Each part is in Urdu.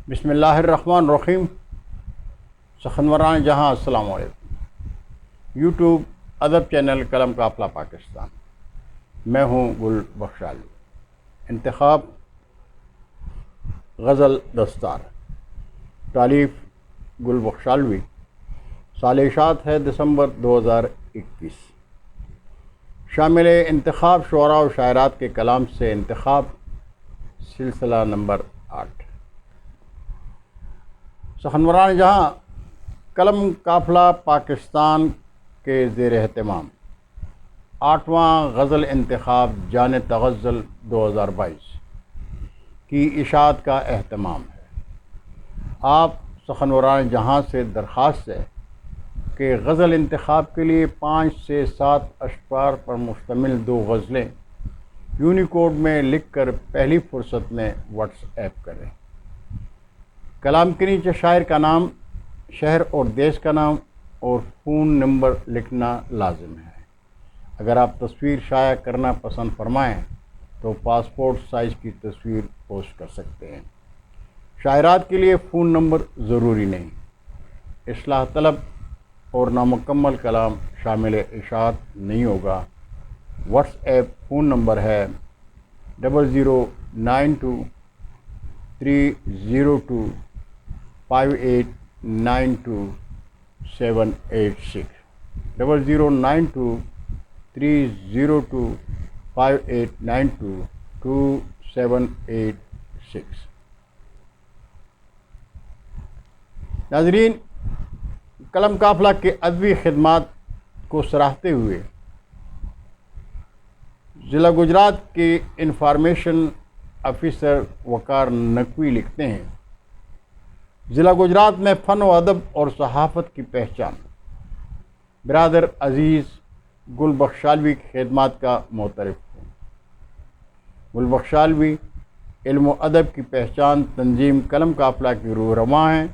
بسم اللہ الرحمن الرحیم۔ سخنوران جہاں السلام علیکم۔ یوٹیوب ادب چینل قلم قافلہ پاکستان، میں ہوں گل بخشالی۔ انتخاب غزل دستار، تالیف گل بخشالوی، سال اشاعت ہے دسمبر 2021۔ شامل انتخاب شعراء و شاعرات کے کلام سے انتخاب، سلسلہ نمبر 8۔ سخنوران جہاں قلم قافلہ پاکستان کے زیر اہتمام 8واں غزل انتخاب جان تغزل 2022 کی اشاعت کا اہتمام ہے۔ آپ سخنوران جہاں سے درخواست ہے کہ غزل انتخاب کے لیے 5 سے 7 اشعار پر مشتمل 2 غزلیں یونیکوڈ میں لکھ کر پہلی فرصت میں واٹس ایپ کریں۔ کلام کے نیچے شاعر کا نام، شہر اور دیش کا نام اور فون نمبر لکھنا لازم ہے۔ اگر آپ تصویر شائع کرنا پسند فرمائیں تو پاسپورٹ سائز کی تصویر پوسٹ کر سکتے ہیں۔ شاعرات کے لیے فون نمبر ضروری نہیں۔ اصلاح طلب اور نامکمل کلام شامل اشاعت نہیں ہوگا۔ واٹس ایپ فون نمبر ہے 0092 302 5892 786 0092 302 5892 786۔ ناظرین، قلم قافلہ کے ادبی خدمات کو سراہتے ہوئے ضلع گجرات کے انفارمیشن آفیسر وقار نقوی لکھتے ہیں، ضلع گجرات میں فن و ادب اور صحافت کی پہچان برادر عزیز گل بخشالوی کی خدمات کا معترف ہوں۔ گل بخشالوی علم و ادب کی پہچان تنظیم قلم قافلہ کی روح رواں ہیں۔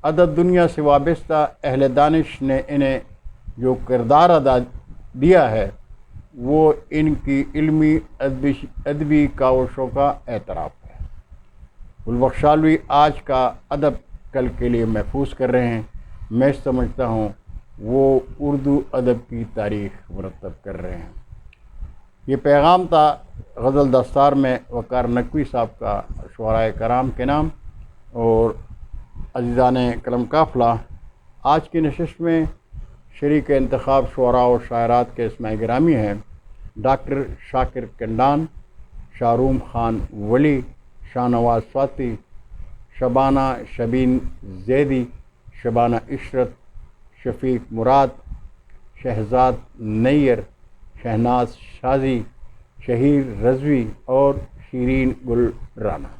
ادب دنیا سے وابستہ اہل دانش نے انہیں جو کردار ادا دیا ہے وہ ان کی علمی ادبی کاوشوں کا اعتراف ہے۔ گل بخشالوی آج کا ادب کل کے لیے محفوظ کر رہے ہیں۔ میں سمجھتا ہوں وہ اردو ادب کی تاریخ مرتب کر رہے ہیں۔ یہ پیغام تھا غزل دستار میں وقار نقوی صاحب کا شعراء کرام کے نام۔ اور عزیزان قلم قافلہ، آج کی نشست میں شریک انتخاب شعراء و شاعرات کے اسماء گرامی ہیں ڈاکٹر شاکر کنڈان، شاروم خان ولی، شاہنواز سواتی، شبانہ شبین زیدی، شبانہ عشرت، شفیق مراد، شہزاد نیر، شہناز شازی، شہیر رضوی اور شیرین گل رانا۔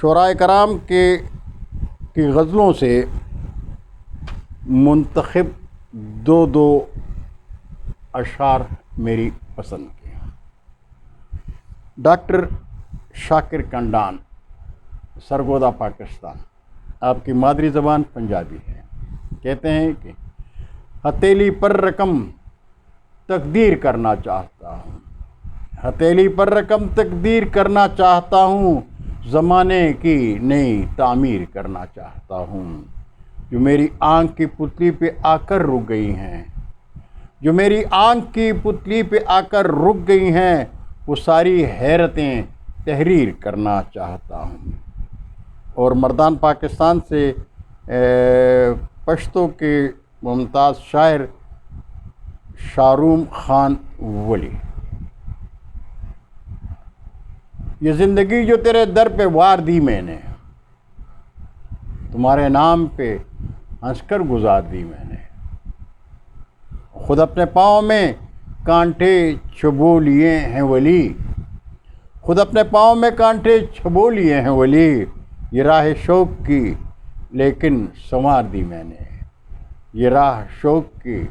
شعراء کرام کی غزلوں سے منتخب 2 اشعار میری پسند کے ہیں۔ ڈاکٹر شاکر کنڈان، سرگودا پاکستان، آپ کی مادری زبان پنجابی ہے، کہتے ہیں کہ ہتھیلی پر رقم تقدیر کرنا چاہتا ہوں، ہتھیلی پر رقم تقدیر کرنا چاہتا ہوں، زمانے کی نئی تعمیر کرنا چاہتا ہوں، جو میری آنکھ کی پتلی پہ آ کر رک گئی ہیں، جو میری آنکھ کی پتلی پہ آ کر رک گئی ہیں، وہ ساری حیرتیں تحریر کرنا چاہتا ہوں۔ اور مردان پاکستان سے پشتو کے ممتاز شاعر شاروم خان ولی، یہ زندگی جو تیرے در پہ وار دی میں نے، تمہارے نام پہ ہنس کر گزار دی میں نے، خود اپنے پاؤں میں کانٹے چھبو لیے ہیں ولی، خود اپنے پاؤں میں کانٹے چھبو لیے ہیں ولی، یہ راہ شوق کی لیکن سنوار دی میں نے، یہ راہ شوق کی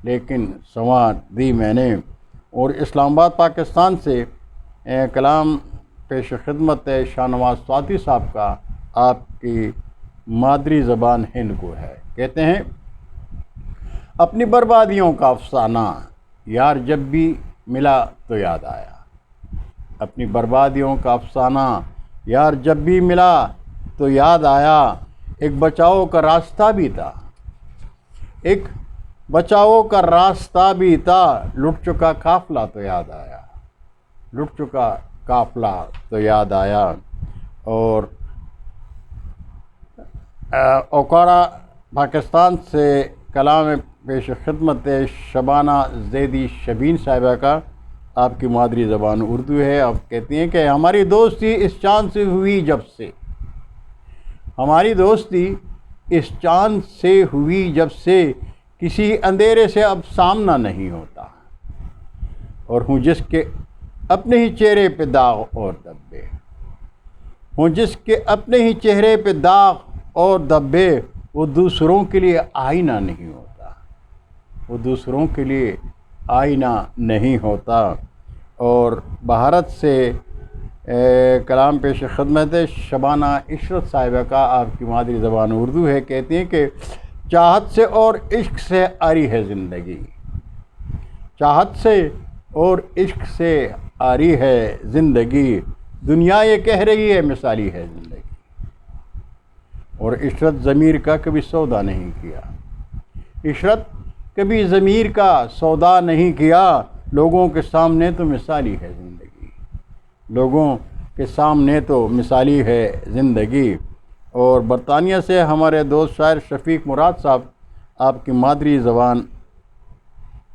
لیکن سنوار دی میں نے۔ اور اسلام آباد پاکستان سے کلام پیش خدمت ہے شاہنواز سواتی صاحب کا، آپ کی مادری زبان ہند کو ہے، کہتے ہیں اپنی بربادیوں کا افسانہ یار جب بھی ملا تو یاد آیا، اپنی بربادیوں کا افسانہ یار جب بھی ملا تو یاد آیا، ایک بچاؤ کا راستہ بھی تھا، ایک بچاؤ کا راستہ بھی تھا، لٹ چکا قافلہ تو یاد آیا، لٹ چکا قافلہ تو یاد آیا۔ اور اوکارا پاکستان سے کلام پیش خدمت شبانہ زیدی شبین صاحبہ کا، آپ کی مادری زبان اردو ہے۔ آپ کہتی ہیں کہ ہماری دوستی اس چاند سے ہوئی جب سے، ہماری دوستی اس چاند سے ہوئی جب سے، کسی اندھیرے سے اب سامنا نہیں ہوتا، اور ہوں جس کے اپنے ہی چہرے پہ داغ اور دبے، ہوں جس کے اپنے ہی چہرے پہ داغ اور دبے، وہ دوسروں کے لیے آئینہ نہیں ہوتا، وہ دوسروں کے لیے آئینہ نہیں ہوتا۔ اور بھارت سے کلام پیش خدمت شبانہ عشرت صاحبہ کا، آپ کی مادری زبان اردو ہے، کہتی ہیں کہ چاہت سے اور عشق سے آری ہے زندگی، چاہت سے اور عشق سے آری ہے زندگی، دنیا یہ کہہ رہی ہے مثالی ہے زندگی۔ اور عشرت ضمیر کا کبھی سودا نہیں کیا، عشرت کبھی ضمیر کا سودا نہیں کیا، لوگوں کے سامنے تو مثالی ہے زندگی، لوگوں کے سامنے تو مثالی ہے زندگی۔ اور برطانیہ سے ہمارے دوست شاعر شفیق مراد صاحب، آپ کی مادری زبان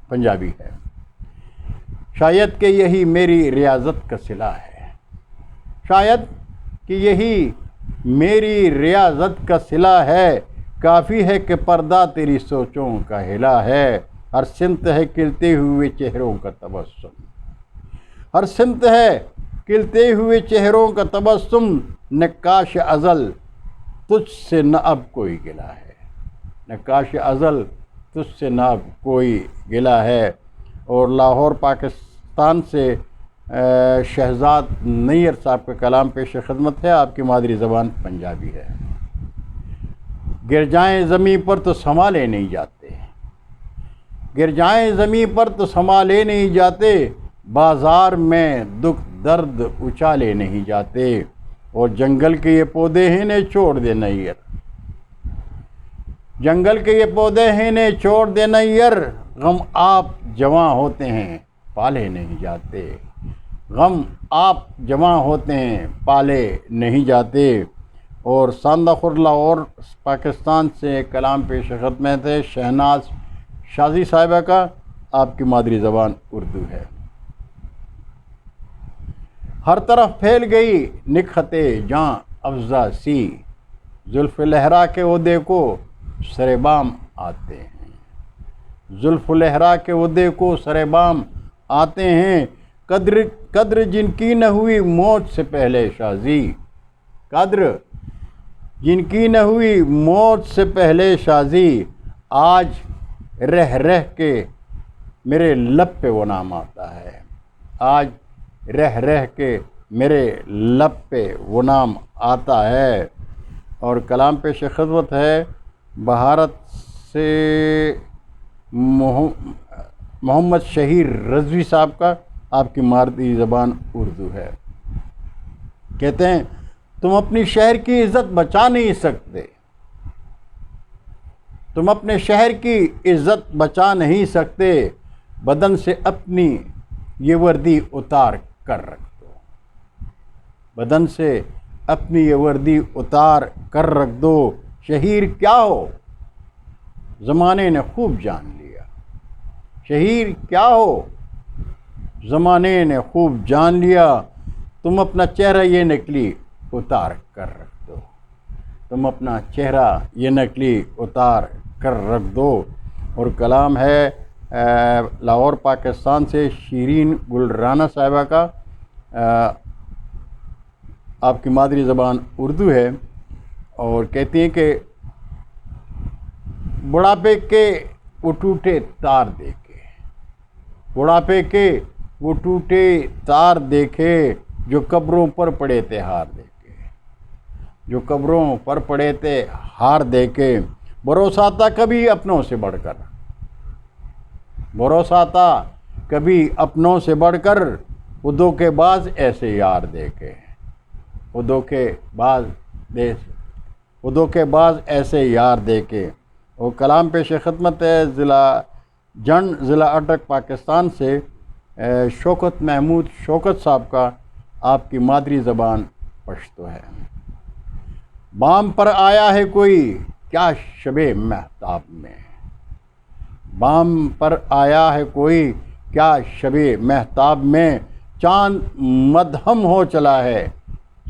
پنجابی ہے، شاید کہ یہی میری ریاضت کا صلہ ہے، شاید کہ یہی میری ریاضت کا صلہ ہے، کافی ہے کہ پردہ تیری سوچوں کا ہلا ہے، ہر سمت ہے کھلتے ہوئے چہروں کا تبسم، ہر سمت ہے کھلتے ہوئے چہروں کا تبسم، نقاش ازل تجھ سے نہ اب کوئی گلہ ہے، نقاش ازل تجھ سے نہ اب کوئی گلہ ہے۔ اور لاہور پاکستان سے شہزاد نیئر صاحب کا کلام پیش خدمت ہے، آپ کی مادری زبان پنجابی ہے۔ گر جائیں زمین پر تو سنبھالے نہیں جاتے، گر جائیں زمین پر تو سنبھالے نہیں جاتے، بازار میں دکھ درد اچالے نہیں جاتے، اور جنگل کے یہ پودے ہیں نے چھوڑ دے نیئر، جنگل کے یہ پودے ہیں نے چھوڑ دے نیئر، غم آپ جواں ہوتے ہیں پالے نہیں جاتے، غم آپ جواں ہوتے ہیں پالے نہیں جاتے۔ اور ساندہ خور لاہور پاکستان سے کلام پیش خدمت ہے شہناز شازی صاحبہ کا، آپ کی مادری زبان اردو ہے۔ ہر طرف پھیل گئی نکہت جاں افزا سی، زلف لہرا کے عہدے کو سر بام آتے ہیں، زلف لہرا کے عہدے کو سر بام آتے ہیں، قدر جن کی نہ ہوئی موت سے پہلے شازی، قدر جن کی نہ ہوئی موت سے پہلے شازی، آج رہ رہ کے میرے لب پہ وہ نام آتا ہے، آج رہ رہ کے میرے لب پہ وہ نام آتا ہے۔ اور کلام پیش خدمت ہے بھارت سے محمد شہیر رضوی صاحب کا، آپ کی مادری زبان اردو ہے، کہتے ہیں تم اپنی شہر کی عزت بچا نہیں سکتے، تم اپنے شہر کی عزت بچا نہیں سکتے، بدن سے اپنی یہ وردی اتار کر رکھ دو، بدن سے اپنی یہ وردی اتار کر رکھ دو، شہیر کیا ہو زمانے نے خوب جان لیا، شہیر کیا ہو زمانے نے خوب جان لیا، تم اپنا چہرہ یہ نکلی اتار کر رکھ دو، تم اپنا چہرہ یہ نکلی اتار کر رکھ دو۔ اور کلام ہے لاہور پاکستان سے شیرین گل رانا صاحبہ کا، آپ کی مادری زبان اردو ہے، اور کہتی ہیں کہ بڑھاپے کے وہ ٹوٹے تار دیکھے، بڑھاپے کے وہ ٹوٹے تار دیکھے، جو قبروں پر پڑے تھے ہار دیکھے، جو قبروں پر پڑے تھے ہار دیکھے، بھروسہ تھا کبھی اپنوں سے بڑھ کر، بھروسہ تھا کبھی اپنوں سے بڑھ کر وہ دھوکے باز ایسے یار دیکھے، وہ دھوکے باز ایسے یار دیکھے۔ وہ کلام پیش خدمت ہے ضلع اٹک پاکستان سے شوکت محمود شوکت صاحب کا، آپ کی مادری زبان پشتو ہے۔ بام پر آیا ہے کوئی کیا شب مہتاب میں، بام پر آیا ہے کوئی کیا شب مہتاب میں، چاند مدھم ہو چلا ہے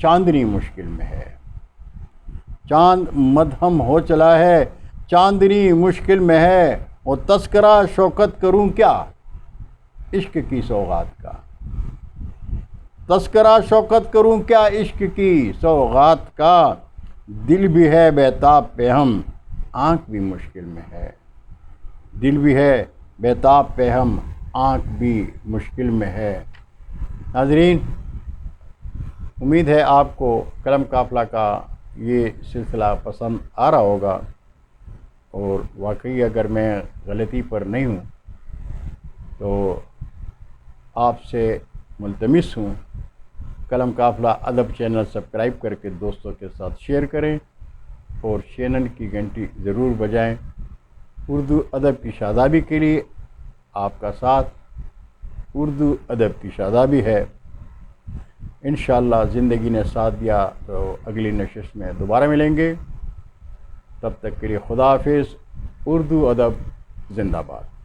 چاندنی مشکل میں ہے، چاند مدھم ہو چلا ہے چاندنی مشکل میں ہے۔ وہ تذکرہ شوکت کروں کیا عشق کی سوغات کا، تذکرہ شوکت کروں کیا عشق کی سوغات کا، دل بھی ہے بیتاب پہ ہم آنکھ بھی مشکل میں ہے، دل بھی ہے بیتاب پہ ہم آنکھ بھی مشکل میں ہے۔ ناظرین، امید ہے آپ کو کلم قافلہ کا یہ سلسلہ پسند آ رہا ہوگا، اور واقعی اگر میں غلطی پر نہیں ہوں تو آپ سے ملتمس ہوں کلم قافلہ ادب چینل سبسکرائب کر کے دوستوں کے ساتھ شیئر کریں اور چینل کی گھنٹی ضرور بجائیں۔ اردو ادب کی شادابی کے لیے آپ کا ساتھ اردو ادب کی شادابی ہے۔ انشاءاللہ زندگی نے ساتھ دیا تو اگلی نشست میں دوبارہ ملیں گے، تب تک کے لیے خدا حافظ۔ اردو ادب زندہ باد۔